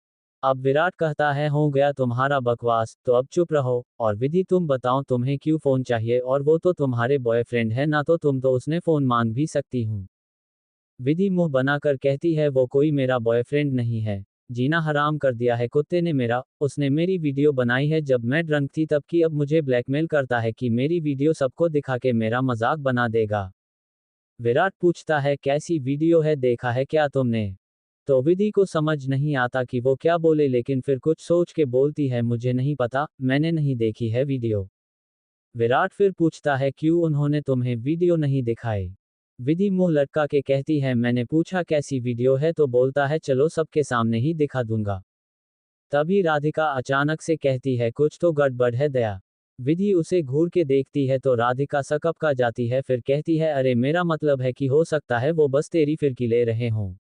अब विराट कहता है, हो गया तुम्हारा बकवास, तो अब चुप रहो, और विधि तुम बताओ तुम्हें क्यों फोन चाहिए, और वो तो तुम्हारे बॉयफ्रेंड है ना, तो तुम तो उसने फोन मांग भी सकती हूँ। विधि मुंह बनाकर कहती है, वो कोई मेरा बॉयफ्रेंड नहीं है, जीना हराम कर दिया है कुत्ते ने मेरा, उसने मेरी वीडियो बनाई है जब मैं ड्रंक थी तब की, अब मुझे ब्लैकमेल करता है कि मेरी वीडियो सबको दिखा के मेरा मजाक बना देगा। विराट पूछता है, कैसी वीडियो है, देखा है क्या तुमने। तो विधि को समझ नहीं आता कि वो क्या बोले, लेकिन फिर कुछ सोच के बोलती है, मुझे नहीं पता, मैंने नहीं देखी है वीडियो। विराट फिर पूछता है, क्यों उन्होंने तुम्हें वीडियो नहीं दिखाई। विधि मुंह लटका के कहती है, मैंने पूछा कैसी वीडियो है तो बोलता है, चलो सबके सामने ही दिखा दूंगा। तभी राधिका अचानक से कहती है, कुछ तो गड़बड़ है दया। विधि उसे घूर के देखती है तो राधिका सकपका जाती है, फिर कहती है, अरे मेरा मतलब है कि हो सकता है वो बस तेरी फिरकी ले रहे हों।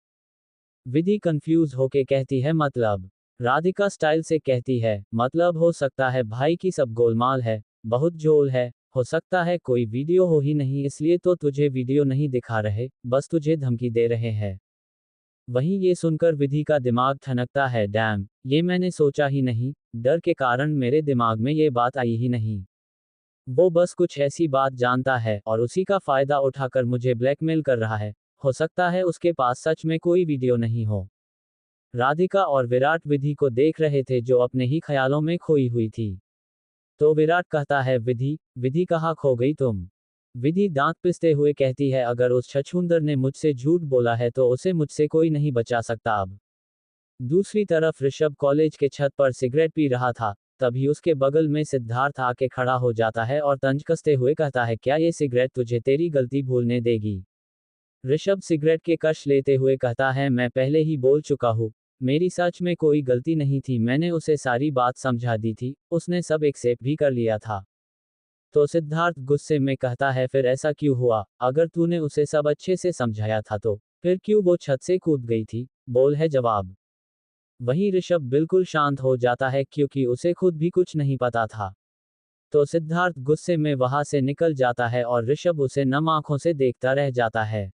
विधि कंफ्यूज होके कहती है, मतलब। राधिका स्टाइल से कहती है, मतलब हो सकता है भाई की सब गोलमाल है, बहुत जोल है, हो सकता है कोई वीडियो हो ही नहीं इसलिए तो तुझे वीडियो नहीं दिखा रहे, बस तुझे धमकी दे रहे हैं। वहीं ये सुनकर विधि का दिमाग ठनकता है, डैम, ये मैंने सोचा ही नहीं, डर के कारण मेरे दिमाग में ये बात आई ही नहीं। वो बस कुछ ऐसी बात जानता है और उसी का फायदा उठाकर मुझे ब्लैकमेल कर रहा है, हो सकता है उसके पास सच में कोई वीडियो नहीं हो। राधिका और विराट विधि को देख रहे थे जो अपने ही ख्यालों में खोई हुई थी। तो विराट कहता है, विधि, विधि कहाँ खो गई तुम। विधि दांत पिसते हुए कहती है, अगर उस छछूंदर ने मुझसे झूठ बोला है तो उसे मुझसे कोई नहीं बचा सकता अब। दूसरी तरफ ऋषभ कॉलेज के छत पर सिगरेट पी रहा था, तभी उसके बगल में सिद्धार्थ आके खड़ा हो जाता है और तंज कसते हुए कहता है, क्या ये सिगरेट तुझे तेरी गलती भूलने देगी। ऋषभ सिगरेट के कश लेते हुए कहता है, मैं पहले ही बोल चुका हूँ, मेरी सच में कोई गलती नहीं थी, मैंने उसे सारी बात समझा दी थी, उसने सब एक्सेप्ट भी कर लिया था। तो सिद्धार्थ गुस्से में कहता है, फिर ऐसा क्यों हुआ, अगर तूने उसे सब अच्छे से समझाया था तो फिर क्यों वो छत से कूद गई थी, बोल है जवाब। वहीं ऋषभ बिल्कुल शांत हो जाता है क्योंकि उसे खुद भी कुछ नहीं पता था। तो सिद्धार्थ गुस्से में वहां से निकल जाता है और ऋषभ उसे नम आंखों से देखता रह जाता है।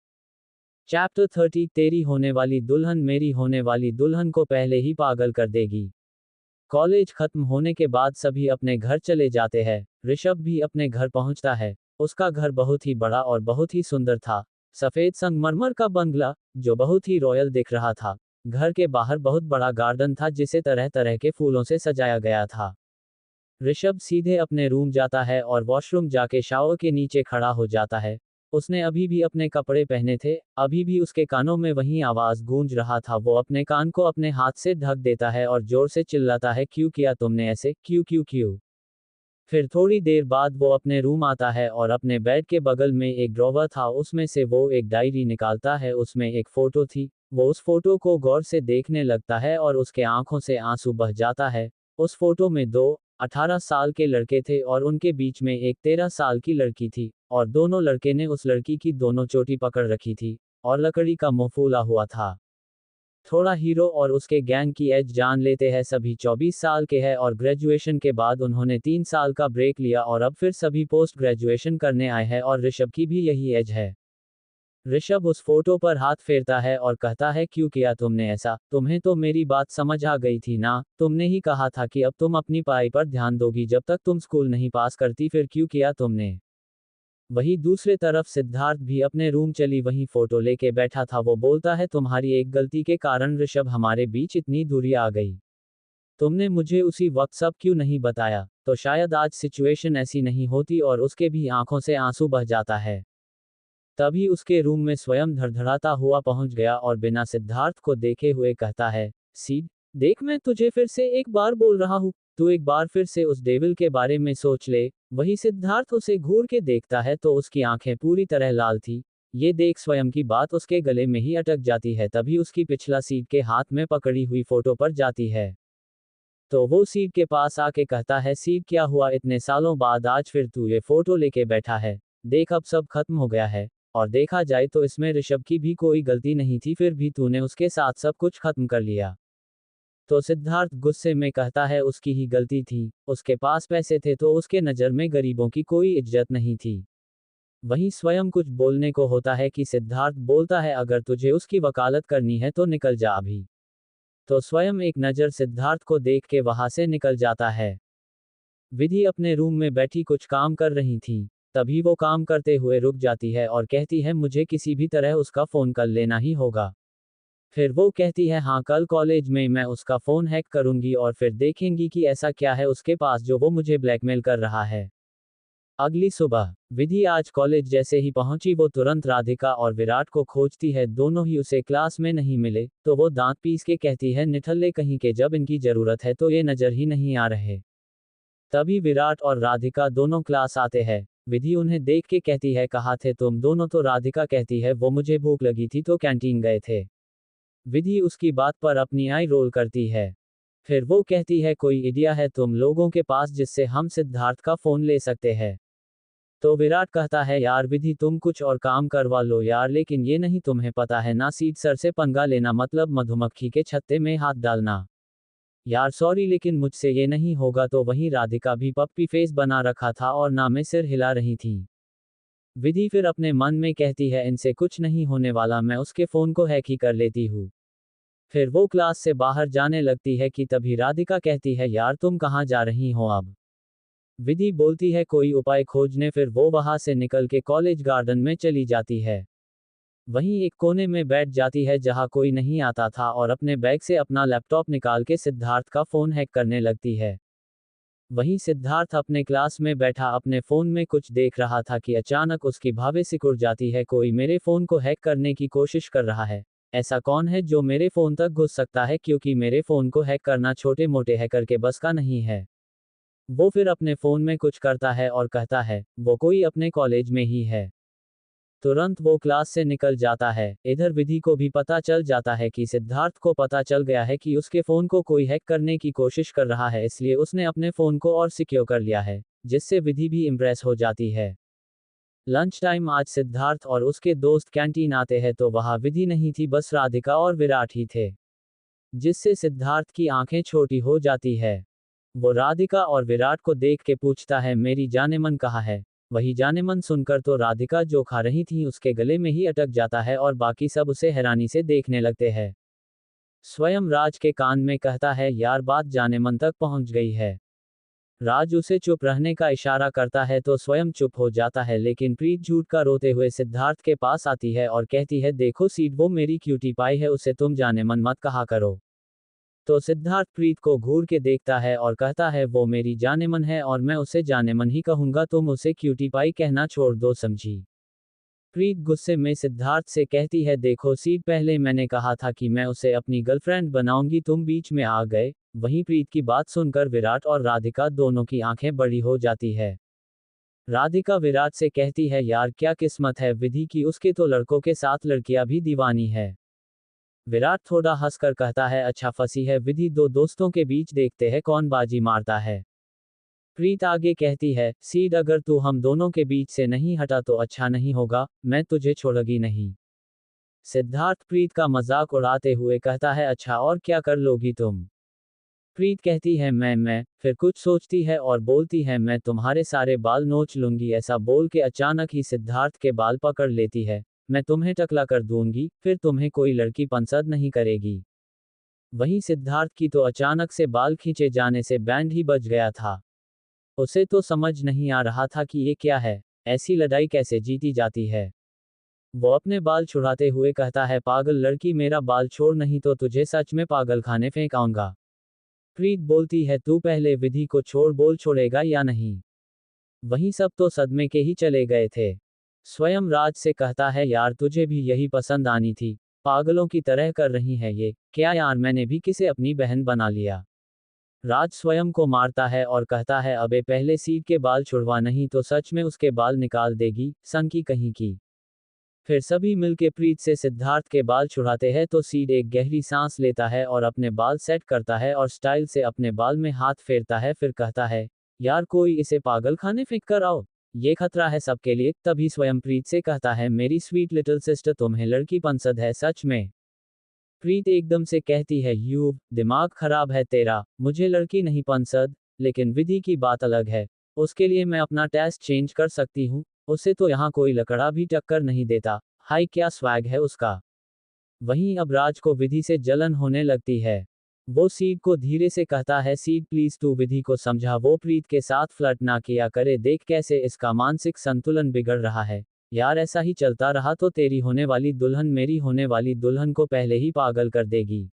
चैप्टर 30, तेरी होने वाली दुल्हन मेरी होने वाली दुल्हन को पहले ही पागल कर देगी। कॉलेज खत्म होने के बाद सभी अपने घर चले जाते हैं। ऋषभ भी अपने घर पहुंचता है। उसका घर बहुत ही बड़ा और बहुत ही सुंदर था। सफेद संगमरमर का बंगला, जो बहुत ही रॉयल दिख रहा था। घर के बाहर बहुत बड़ा गार्डन था जिसे तरह तरह के फूलों से सजाया गया था। ऋषभ सीधे अपने रूम जाता है और वॉशरूम जाके शावर के नीचे खड़ा हो जाता है। उसने अभी भी अपने कपड़े पहने थे, अभी भी उसके कानों में वही आवाज गूंज रहा था। वो अपने कान को अपने हाथ से ढक देता है और जोर से चिल्लाता है, क्यों किया तुमने ऐसे, क्यों क्यों क्यों। फिर थोड़ी देर बाद वो अपने रूम आता है और अपने बेड के बगल में एक ड्रॉवर था, उसमें से वो एक डायरी निकालता है, उसमें एक फोटो थी। वो उस फोटो को गौर से देखने लगता है और उसके आंखों से आंसू बह जाता है। उस फोटो में दो 18 साल के लड़के थे और उनके बीच में एक 13 साल की लड़की थी, और दोनों लड़के ने उस लड़की की दोनों चोटी पकड़ रखी थी, और लकड़ी का मुंह फूला हुआ था। थोड़ा हीरो और उसके गैंग की एज जान लेते हैं। सभी 24 साल के हैं और ग्रेजुएशन के बाद उन्होंने 3 साल का ब्रेक लिया और अब फिर सभी पोस्ट ग्रेजुएशन करने आए हैं और ऋषभ की भी यही एज है। ऋषभ उस फोटो पर हाथ फेरता है और कहता है, क्यों किया तुमने ऐसा? तुम्हें तो मेरी बात समझ आ गई थी ना, तुमने ही कहा था कि अब तुम अपनी पढ़ाई पर ध्यान दोगी जब तक तुम स्कूल नहीं पास करती, फिर क्यों किया तुमने? वहीं दूसरे तरफ सिद्धार्थ भी अपने रूम चली वहीं फोटो लेके बैठा था। वो बोलता है, तुम्हारी एक गलती के कारण ऋषभ हमारे बीच इतनी दूरी आ गई। तुमने मुझे उसी वक्त सब क्यों नहीं बताया, तो शायद आज सिचुएशन ऐसी नहीं होती। और उसके भी आंखों से आंसू बह जाता है। तभी उसके रूम में स्वयं धड़धड़ाता हुआ पहुंच गया और बिना सिद्धार्थ को देखे हुए कहता है, सीड, देख मैं तुझे फिर से एक बार बोल रहा हूँ, तू एक बार फिर से उस डेविल के बारे में सोच ले। वही सिद्धार्थ उसे घूर के देखता है तो उसकी आंखें पूरी तरह लाल थी। ये देख स्वयं की बात उसके गले में ही अटक जाती है। तभी उसकी पिछला सीट के हाथ में पकड़ी हुई फोटो पर जाती है। तो वो सीट के पास आके कहता है, सीट क्या हुआ, इतने सालों बाद आज फिर तू ये फोटो लेके बैठा है? देख अब सब खत्म हो गया है, और देखा जाए तो इसमें ऋषभ की भी कोई गलती नहीं थी, फिर भी तूने उसके साथ सब कुछ खत्म कर लिया। तो सिद्धार्थ गुस्से में कहता है, उसकी ही गलती थी, उसके पास पैसे थे तो उसके नज़र में गरीबों की कोई इज्जत नहीं थी। वहीं स्वयं कुछ बोलने को होता है कि सिद्धार्थ बोलता है, अगर तुझे उसकी वकालत करनी है तो निकल जा अभी। तो स्वयं एक नज़र सिद्धार्थ को देख के वहां से निकल जाता है। विधि अपने रूम में बैठी कुछ काम कर रही थी। तभी वो काम करते हुए रुक जाती है और कहती है, मुझे किसी भी तरह उसका फ़ोन कर लेना ही होगा। फिर वो कहती है, हाँ कल कॉलेज में मैं उसका फ़ोन हैक करूंगी और फिर देखेंगी कि ऐसा क्या है उसके पास जो वो मुझे ब्लैकमेल कर रहा है। अगली सुबह विधि आज कॉलेज जैसे ही पहुंची वो तुरंत राधिका और विराट को खोजती है। दोनों ही उसे क्लास में नहीं मिले तो वो दांत पीस के कहती है, निठल्ले कहीं के, जब इनकी ज़रूरत है तो ये नज़र ही नहीं आ रहे। तभी विराट और राधिका दोनों क्लास आते हैं। विधि उन्हें देख के कहती है, कहाँ थे तुम दोनों? तो राधिका कहती है, वो मुझे भूख लगी थी तो कैंटीन गए थे। विधि उसकी बात पर अपनी आई रोल करती है। फिर वो कहती है, कोई आइडिया है तुम लोगों के पास जिससे हम सिद्धार्थ का फ़ोन ले सकते हैं? तो विराट कहता है, यार विधि तुम कुछ और काम करवा लो यार, लेकिन ये नहीं तुम्हें पता है ना, सीट सर से पंगा लेना मतलब मधुमक्खी के छत्ते में हाथ डालना। यार सॉरी लेकिन मुझसे ये नहीं होगा। तो वहीं राधिका भी पप्पी फेस बना रखा था और ना में सिर हिला रही थी। विधि फिर अपने मन में कहती है, इनसे कुछ नहीं होने वाला, मैं उसके फ़ोन को हैक ही कर लेती हूँ। फिर वो क्लास से बाहर जाने लगती है कि तभी राधिका कहती है, यार तुम कहाँ जा रही हो अब? विधि बोलती है, कोई उपाय खोजने। फिर वो वहां से निकल के कॉलेज गार्डन में चली जाती है। वहीं एक कोने में बैठ जाती है जहां कोई नहीं आता था और अपने बैग से अपना लैपटॉप निकाल के सिद्धार्थ का फ़ोन हैक करने लगती है। वहीं सिद्धार्थ अपने क्लास में बैठा अपने फ़ोन में कुछ देख रहा था कि अचानक उसकी भाभी सिकुड़ जाती है, कोई मेरे फ़ोन को हैक करने की कोशिश कर रहा है। ऐसा कौन है जो मेरे फ़ोन तक घुस सकता है, क्योंकि मेरे फ़ोन को हैक करना छोटे मोटे हैकर के बस का नहीं है। वो फिर अपने फ़ोन में कुछ करता है और कहता है, वो कोई अपने कॉलेज में ही है। तुरंत वो क्लास से निकल जाता है। इधर विधि को भी पता चल जाता है कि सिद्धार्थ को पता चल गया है कि उसके फ़ोन को कोई हैक करने की कोशिश कर रहा है, इसलिए उसने अपने फ़ोन को और सिक्योर कर लिया है, जिससे विधि भी इम्प्रेस हो जाती है। लंच टाइम आज सिद्धार्थ और उसके दोस्त कैंटीन आते हैं तो वहाँ विधि नहीं थी, बस राधिका और विराट ही थे, जिससे सिद्धार्थ की आंखें छोटी हो जाती है। वो राधिका और विराट को देख के पूछता है, मेरी जानेमन कहाँ है? वही जानेमन सुनकर तो राधिका जो खा रही थी उसके गले में ही अटक जाता है और बाकी सब उसे हैरानी से देखने लगते हैं। स्वयं राज के कान में कहता है, यार बात जानेमन तक पहुंच गई है। राज उसे चुप रहने का इशारा करता है तो स्वयं चुप हो जाता है, लेकिन प्रीत झूठ का रोते हुए सिद्धार्थ के पास आती है और कहती है, देखो सीट, वो मेरी क्यूटी पाई है, उसे तुम जानेमन मत कहा करो। तो सिद्धार्थ प्रीत को घूर के देखता है और कहता है, वो मेरी जानेमन है और मैं उसे जानेमन ही कहूंगा, तुम उसे क्यूटी पाई कहना छोड़ दो, समझी? प्रीत गुस्से में सिद्धार्थ से कहती है, देखो सीट, पहले मैंने कहा था कि मैं उसे अपनी गर्लफ्रेंड बनाऊंगी, तुम बीच में आ गए। वहीं प्रीत की बात सुनकर विराट और राधिका दोनों की आंखें बड़ी हो जाती है। राधिका विराट से कहती है, यार क्या किस्मत है विधि की, उसके तो लड़कों के साथ लड़कियां भी दीवानी है। विराट थोड़ा हंसकर कहता है, अच्छा फंसी है विधि, दो दोस्तों के बीच देखते हैं कौन बाजी मारता है। प्रीत आगे कहती है, सीड अगर तू हम दोनों के बीच से नहीं हटा तो अच्छा नहीं होगा, मैं तुझे छोड़ूंगी नहीं। सिद्धार्थ प्रीत का मजाक उड़ाते हुए कहता है, अच्छा और क्या कर लोगी तुम? प्रीत कहती है, मैं, फिर कुछ सोचती है और बोलती है, मैं तुम्हारे सारे बाल नोच लूंगी। ऐसा बोल के अचानक ही सिद्धार्थ के बाल पकड़ लेती है। मैं तुम्हें टकला कर दूंगी, फिर तुम्हें कोई लड़की पसंद नहीं करेगी। वहीं सिद्धार्थ की तो अचानक से बाल खींचे जाने से बैंड ही बज गया था। उसे तो समझ नहीं आ रहा था कि ये क्या है, ऐसी लड़ाई कैसे जीती जाती है। वो अपने बाल छुड़ाते हुए कहता है, पागल लड़की, मेरा बाल छोड़ नहीं तो तुझे सच में पागल खाने फेंक आऊंगा। प्रीत बोलती है, तू पहले विधि को छोड़, बोल छोड़ेगा या नहीं। वहीं सब तो सदमे के ही चले गए थे। स्वयं राज से कहता है, यार तुझे भी यही पसंद आनी थी, पागलों की तरह कर रही है ये, क्या यार मैंने भी किसे अपनी बहन बना लिया। राज स्वयं को मारता है और कहता है, अबे पहले सीट के बाल छुड़वा, नहीं तो सच में उसके बाल निकाल देगी, संग की कहीं की। फिर सभी मिलके प्रीत से सिद्धार्थ के बाल छुड़ाते हैं तो सीड एक गहरी सांस लेता है और अपने बाल सेट करता है और स्टाइल से अपने बाल में हाथ फेरता है, फिर कहता है, यार कोई इसे पागल खाने फेंक कर आओ, ये खतरा है सबके लिए। तभी स्वयं प्रीत से कहता है, मेरी स्वीट लिटिल सिस्टर, तुम्हें लड़की पसंद है सच में? प्रीत एकदम से कहती है, यू दिमाग खराब है तेरा, मुझे लड़की नहीं पसंद, लेकिन विधि की बात अलग है, उसके लिए मैं अपना टेस्ट चेंज कर सकती हूँ, उसे तो यहाँ कोई लकड़ा भी टक्कर नहीं देता। हाय क्या स्वैग है उसका। वहीं अब राज को विधि से जलन होने लगती है। वो सीड को धीरे से कहता है, सीड प्लीज तू विधि को समझा, वो प्रीत के साथ फ्लर्ट ना किया करे, देख कैसे इसका मानसिक संतुलन बिगड़ रहा है। यार ऐसा ही चलता रहा तो तेरी होने वाली दुल्हन मेरी होने वाली दुल्हन को पहले ही पागल कर देगी।